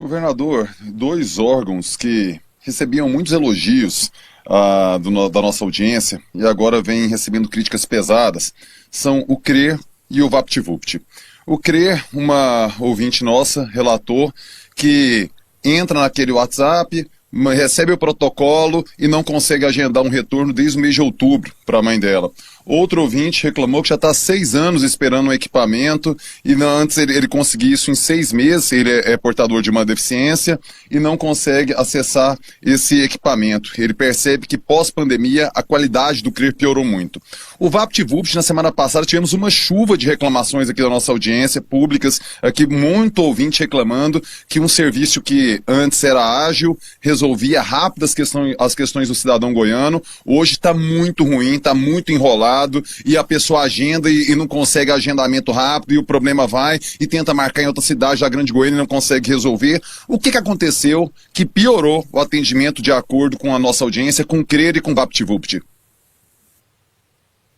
Governador, dois órgãos que recebiam muitos elogios da nossa audiência e agora vêm recebendo críticas pesadas são o CRER e o VaptVupt. O CRER, uma ouvinte nossa, relatou que entra naquele WhatsApp, recebe o protocolo e não consegue agendar um retorno desde o mês de outubro para a mãe dela. Outro ouvinte reclamou que já está há 6 anos esperando um equipamento e antes ele conseguiu isso em 6 meses, ele é portador de uma deficiência e não consegue acessar esse equipamento. Ele percebe que pós-pandemia a qualidade do CRER piorou muito. O VaptVupt, na semana passada, tivemos uma chuva de reclamações aqui da nossa audiência, públicas, aqui muito ouvinte reclamando que um serviço que antes era ágil, resolvia rápido as questões do cidadão goiano, hoje está muito ruim, está muito enrolado, e a pessoa agenda e não consegue agendamento rápido, e o problema vai e tenta marcar em outra cidade da Grande Goiânia e não consegue resolver. O que aconteceu que piorou o atendimento de acordo com a nossa audiência, com o CRER e com o VaptVupt?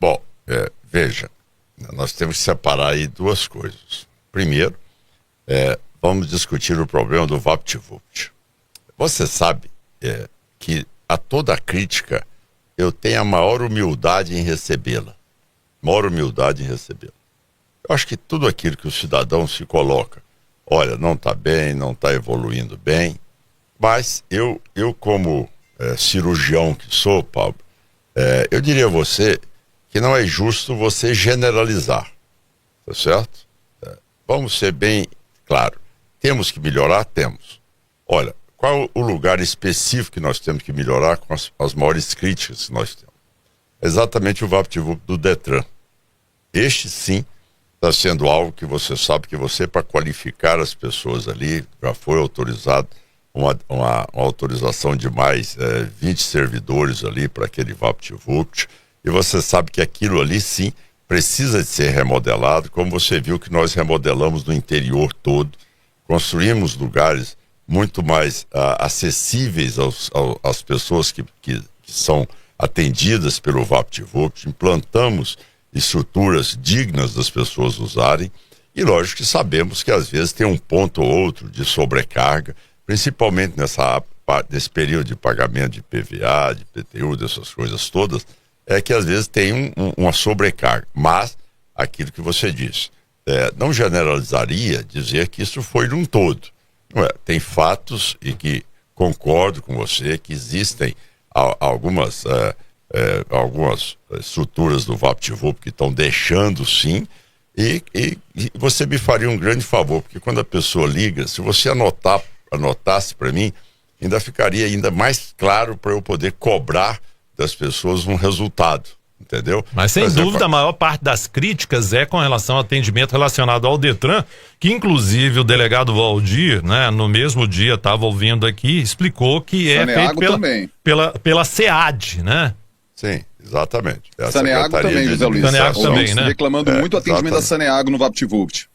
Bom, veja, nós temos que separar aí duas coisas. Primeiro, vamos discutir o problema do VaptVupt. Você sabe que a toda crítica eu tenho a maior humildade em recebê-la. Eu acho que tudo aquilo que o cidadão se coloca, olha, não está bem, não está evoluindo bem, mas eu como cirurgião que sou, Pablo, eu diria a você que não é justo você generalizar, tá certo? Vamos ser bem claro, temos que melhorar? Temos. Olha, qual o lugar específico que nós temos que melhorar com as maiores críticas que nós temos? Exatamente o VaptVupt do Detran. Este sim está sendo algo que você sabe que você, para qualificar as pessoas ali, já foi autorizado uma autorização de mais 20 servidores ali para aquele VaptVupt, e você sabe que aquilo ali sim precisa de ser remodelado, como você viu que nós remodelamos no interior todo, construímos lugares muito mais acessíveis às pessoas que são atendidas pelo VaptVupt, implantamos estruturas dignas das pessoas usarem, e lógico que sabemos que às vezes tem um ponto ou outro de sobrecarga, principalmente nesse período de pagamento de PVA, de PTU, dessas coisas todas, que às vezes tem uma sobrecarga, mas aquilo que você disse, não generalizaria dizer que isso foi num todo. Tem fatos e que concordo com você que existem algumas estruturas do VaptVupt que estão deixando sim, e você me faria um grande favor, porque quando a pessoa liga, se você anotasse para mim, ainda ficaria ainda mais claro para eu poder cobrar das pessoas um resultado. Entendeu? Mas sem dúvida a maior parte das críticas é com relação ao atendimento relacionado ao Detran, que inclusive o delegado Valdir, né, no mesmo dia estava ouvindo aqui, explicou que Saneago é feito pela SEAD, né? Sim, exatamente. Saneago também, José Luiz. Saneago também, né? Reclamando muito o atendimento da Saneago no VaptVupt.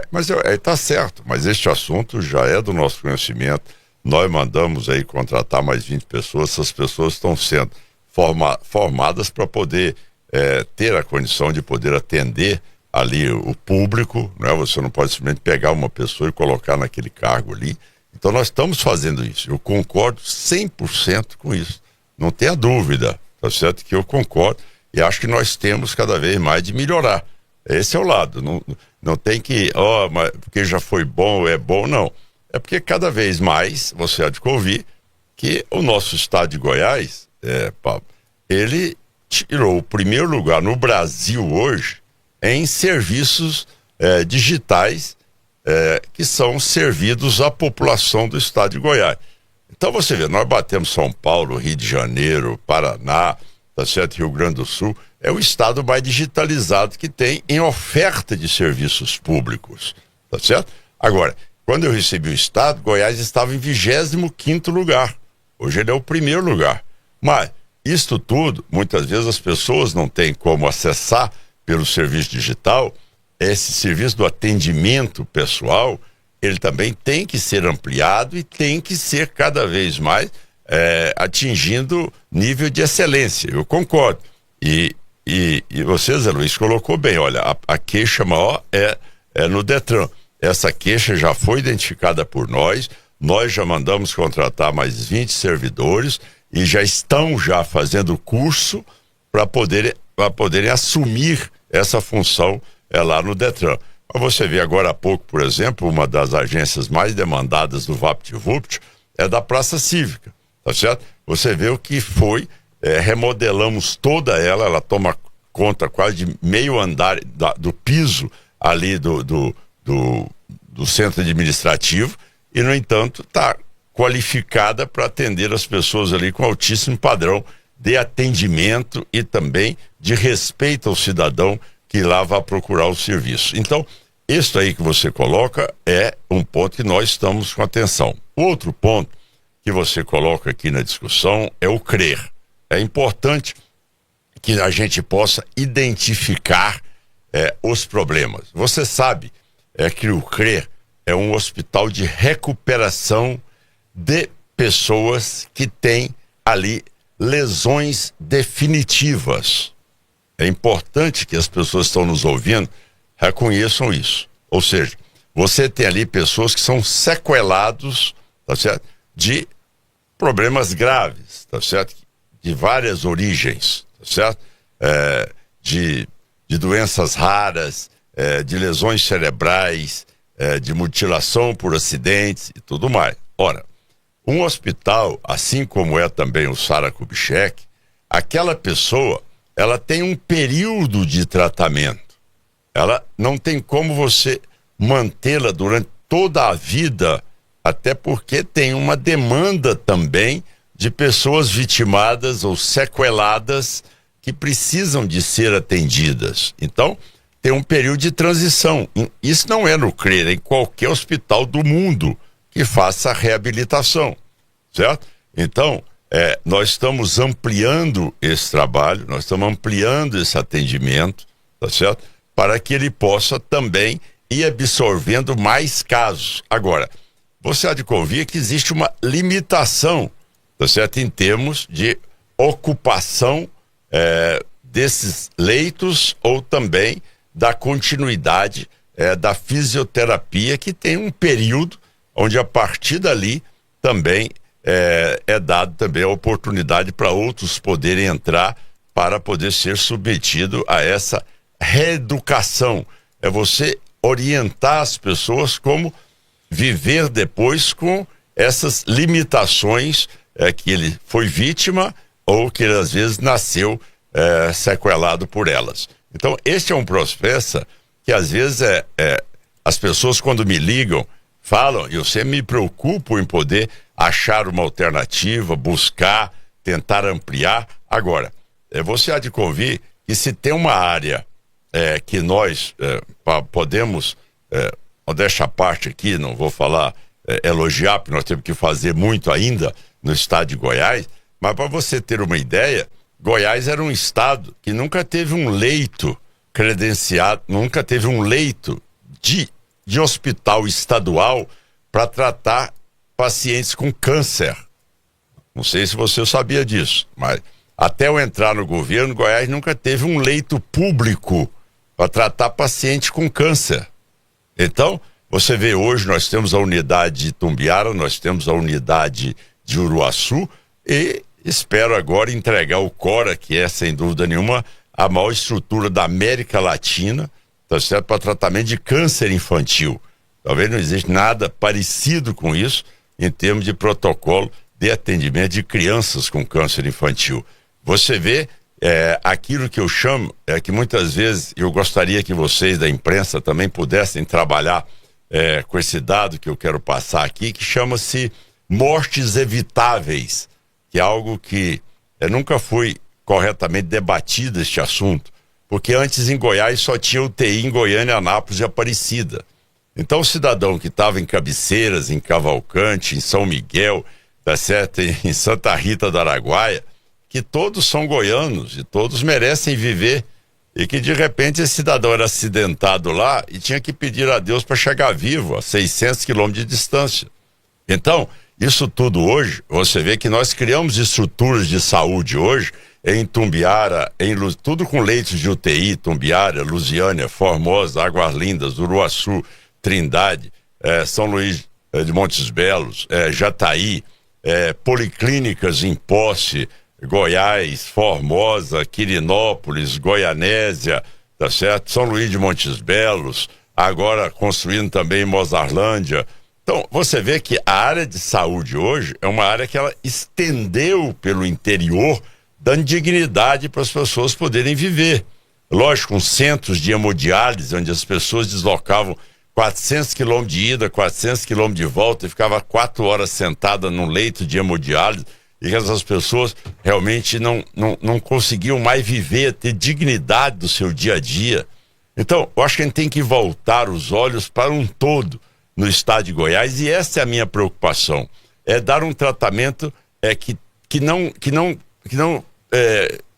Mas tá certo, mas este assunto já é do nosso conhecimento. Nós mandamos aí contratar mais 20 pessoas, essas pessoas estão sendo formadas para poder ter a condição de poder atender ali o público, né? Você não pode simplesmente pegar uma pessoa e colocar naquele cargo ali. Então nós estamos fazendo isso, eu concordo 100% com isso, não tenha dúvida, tá certo que eu concordo, e acho que nós temos cada vez mais de melhorar. Esse é o lado, não tem que, mas porque já foi bom, é bom, não. É porque cada vez mais você há de ouvir que o nosso estado de Goiás, Pablo, ele tirou o primeiro lugar no Brasil hoje em serviços digitais que são servidos à população do estado de Goiás. Então você vê, nós batemos São Paulo, Rio de Janeiro, Paraná, tá certo? Rio Grande do Sul, é o estado mais digitalizado que tem em oferta de serviços públicos, tá certo? Agora, quando eu recebi o estado, Goiás estava em 25º lugar, hoje ele é o primeiro lugar. Mas isto tudo, muitas vezes as pessoas não têm como acessar pelo serviço digital. Esse serviço do atendimento pessoal, ele também tem que ser ampliado e tem que ser cada vez mais atingindo nível de excelência. Eu concordo. E você, Zé Luiz, colocou bem, olha, a queixa maior é no Detran. essa queixa já foi identificada por nós já mandamos contratar mais 20 servidores e já estão fazendo curso para poderem assumir essa função lá no Detran. Mas você vê agora há pouco, por exemplo, uma das agências mais demandadas do VaptVupt é da Praça Cívica, tá certo? Você vê o que foi, remodelamos toda ela toma conta quase de meio andar do piso ali do centro administrativo e, no entanto, está qualificada para atender as pessoas ali com altíssimo padrão de atendimento e também de respeito ao cidadão que lá vai procurar o serviço. Então, isso aí que você coloca é um ponto que nós estamos com atenção. Outro ponto que você coloca aqui na discussão é o CRER. É importante que a gente possa identificar os problemas. Você sabe que o CRER é um hospital de recuperação de pessoas que têm ali lesões definitivas. É importante que as pessoas que estão nos ouvindo reconheçam isso. Ou seja, você tem ali pessoas que são sequelados, tá certo? De problemas graves, tá certo? De várias origens, tá certo? De doenças raras, de lesões cerebrais, de mutilação por acidentes e tudo mais. Ora, um hospital, assim como é também o Sara Kubitschek, aquela pessoa, ela tem um período de tratamento. Ela não tem como você mantê-la durante toda a vida, até porque tem uma demanda também de pessoas vitimadas ou sequeladas que precisam de ser atendidas. Então, tem um período de transição. Isso não é no CRER, é em qualquer hospital do mundo que faça reabilitação, certo? Então, nós estamos ampliando esse trabalho, nós estamos ampliando esse atendimento, tá certo? Para que ele possa também ir absorvendo mais casos. Agora, você há de convir que existe uma limitação, tá certo? Em termos de ocupação desses leitos ou também da continuidade da fisioterapia, que tem um período onde a partir dali também é dado também a oportunidade para outros poderem entrar para poder ser submetido a essa reeducação. É você orientar as pessoas como viver depois com essas limitações que ele foi vítima ou que ele às vezes nasceu sequelado por elas. Então, este é um processo que às vezes as pessoas quando me ligam, falam, eu sempre me preocupo em poder achar uma alternativa, buscar, tentar ampliar. Agora, você há de convir que se tem uma área que nós podemos, modéstia à parte aqui, não vou falar elogiar, porque nós temos que fazer muito ainda no estado de Goiás, mas para você ter uma ideia, Goiás era um estado que nunca teve um leito credenciado, nunca teve um leito de hospital estadual para tratar pacientes com câncer. Não sei se você sabia disso, mas até eu entrar no governo, Goiás nunca teve um leito público para tratar paciente com câncer. Então, você vê hoje, nós temos a unidade de Tumbiara, nós temos a unidade de Uruaçu e espero agora entregar o Cora, que é, sem dúvida nenhuma, a maior estrutura da América Latina, tá certo? Para tratamento de câncer infantil. Talvez não existe nada parecido com isso em termos de protocolo de atendimento de crianças com câncer infantil. Você vê aquilo que eu chamo, que muitas vezes eu gostaria que vocês da imprensa também pudessem trabalhar com esse dado que eu quero passar aqui, que chama-se mortes evitáveis, que é algo que nunca foi corretamente debatido este assunto, porque antes em Goiás só tinha UTI em Goiânia, Anápolis e Aparecida. Então o cidadão que estava em Cabeceiras, em Cavalcante, em São Miguel, tá certo? Em Santa Rita do Araguaia, que todos são goianos e todos merecem viver, e que de repente esse cidadão era acidentado lá e tinha que pedir a Deus para chegar vivo a 600 quilômetros de distância. Então, isso tudo hoje, você vê que nós criamos estruturas de saúde hoje em Tumbiara, tudo com leitos de UTI, Tumbiara, Lusiânia, Formosa, Águas Lindas, Uruaçu, Trindade, São Luís de Montes Belos, Jataí, policlínicas em Posse, Goiás, Formosa, Quirinópolis, Goianésia, tá certo? São Luís de Montes Belos, agora construindo também Mozarlândia. Então, você vê que a área de saúde hoje é uma área que ela estendeu pelo interior, dando dignidade para as pessoas poderem viver. Lógico, com centros de hemodiálise, onde as pessoas deslocavam 400 quilômetros de ida, 400 quilômetros de volta e ficava 4 horas sentada num leito de hemodiálise, e que essas pessoas realmente não conseguiam mais viver, ter dignidade do seu dia a dia. Então, eu acho que a gente tem que voltar os olhos para um todo no estado de Goiás, e essa é a minha preocupação, dar um tratamento que não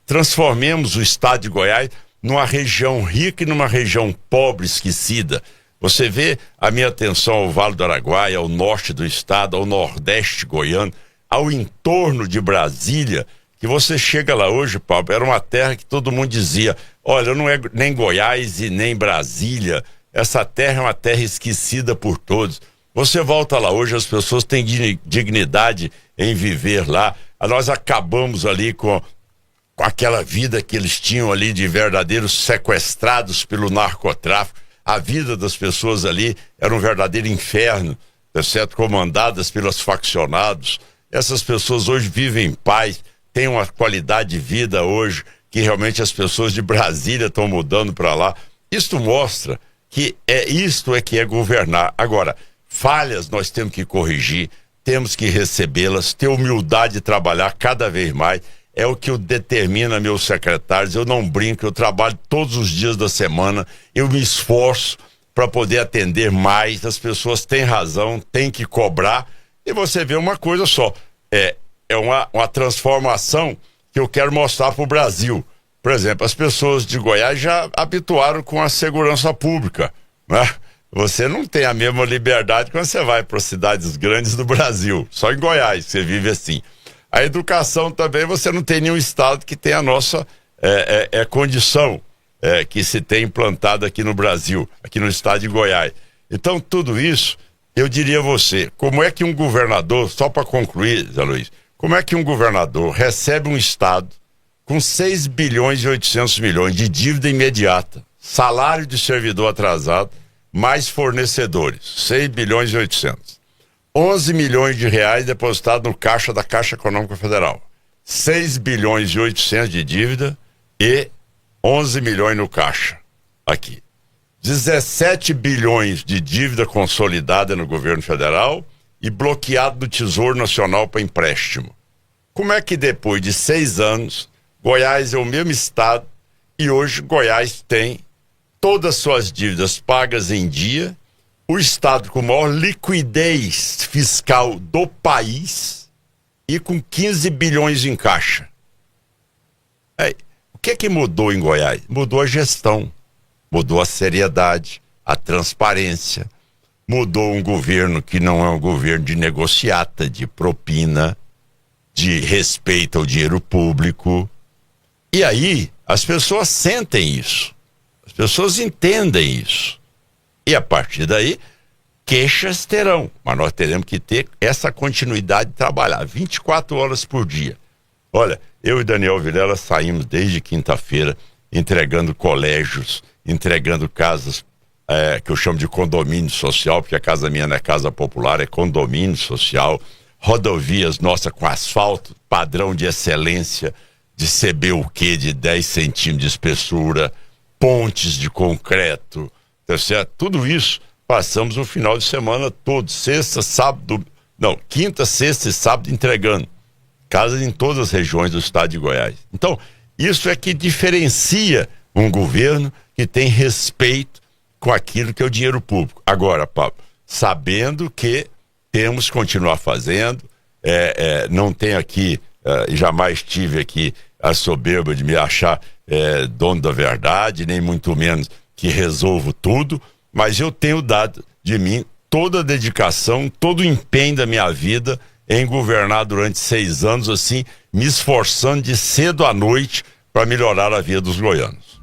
transformemos o estado de Goiás numa região rica e numa região pobre, esquecida. Você vê a minha atenção ao Vale do Araguaia, ao norte do estado, ao nordeste goiano, ao entorno de Brasília, que você chega lá hoje, Pablo, era uma terra que todo mundo dizia, olha, não é nem Goiás e nem Brasília, essa terra é uma terra esquecida por todos. Você volta lá hoje, as pessoas têm dignidade em viver lá. Nós acabamos ali com aquela vida que eles tinham ali de verdadeiros sequestrados pelo narcotráfico. A vida das pessoas ali era um verdadeiro inferno, tá certo? Comandadas pelos faccionados. Essas pessoas hoje vivem em paz, têm uma qualidade de vida hoje, que realmente as pessoas de Brasília estão mudando para lá. Isto mostra que isto é que é governar. Agora, falhas nós temos que corrigir, temos que recebê-las, ter humildade de trabalhar cada vez mais. É o que determina meus secretários. Eu não brinco, eu trabalho todos os dias da semana, eu me esforço para poder atender mais. As pessoas têm razão, têm que cobrar. E você vê uma coisa só, é uma transformação que eu quero mostrar para o Brasil. Por exemplo, as pessoas de Goiás já habituaram com a segurança pública, né? Você não tem a mesma liberdade quando você vai para cidades grandes do Brasil. Só em Goiás você vive assim. A educação também, você não tem nenhum estado que tenha a nossa condição que se tem implantado aqui no Brasil, aqui no estado de Goiás. Então, tudo isso, eu diria a você, como é que um governador, só para concluir, Zé Luiz, como é que um governador recebe um estado com 6 bilhões e 800 milhões de dívida imediata, salário de servidor atrasado, mais fornecedores, 6 bilhões e 800. 11 milhões de reais depositados no caixa da Caixa Econômica Federal. 6 bilhões e 800 de dívida e 11 milhões no caixa. Aqui. 17 bilhões de dívida consolidada no governo federal e bloqueado no Tesouro Nacional para empréstimo. Como é que depois de 6 anos, Goiás é o mesmo estado e hoje Goiás tem todas as suas dívidas pagas em dia, o estado com maior liquidez fiscal do país e com 15 bilhões em caixa? O que mudou em Goiás? Mudou a gestão, mudou a seriedade, a transparência, mudou um governo que não é um governo de negociata, de propina, de respeito ao dinheiro público. E aí as pessoas sentem isso, as pessoas entendem isso. E a partir daí, queixas terão, mas nós teremos que ter essa continuidade de trabalhar 24 horas por dia. Olha, eu e Daniel Vilela saímos desde quinta-feira entregando colégios, entregando casas que eu chamo de condomínio social, porque a casa minha não é casa popular, é condomínio social, rodovias nossa com asfalto, padrão de excelência, de CBUQ de 10 centímetros de espessura, pontes de concreto, tá certo? Tudo isso passamos o final de semana todo, quinta, sexta e sábado entregando casas em todas as regiões do estado de Goiás. Então, isso é que diferencia um governo que tem respeito com aquilo que é o dinheiro público. Agora, Pablo, sabendo que temos que continuar fazendo, não tem aqui, jamais tive aqui a soberba de me achar dono da verdade, nem muito menos que resolvo tudo, mas eu tenho dado de mim toda a dedicação, todo o empenho da minha vida em governar durante 6 anos, assim, me esforçando de cedo à noite para melhorar a vida dos goianos.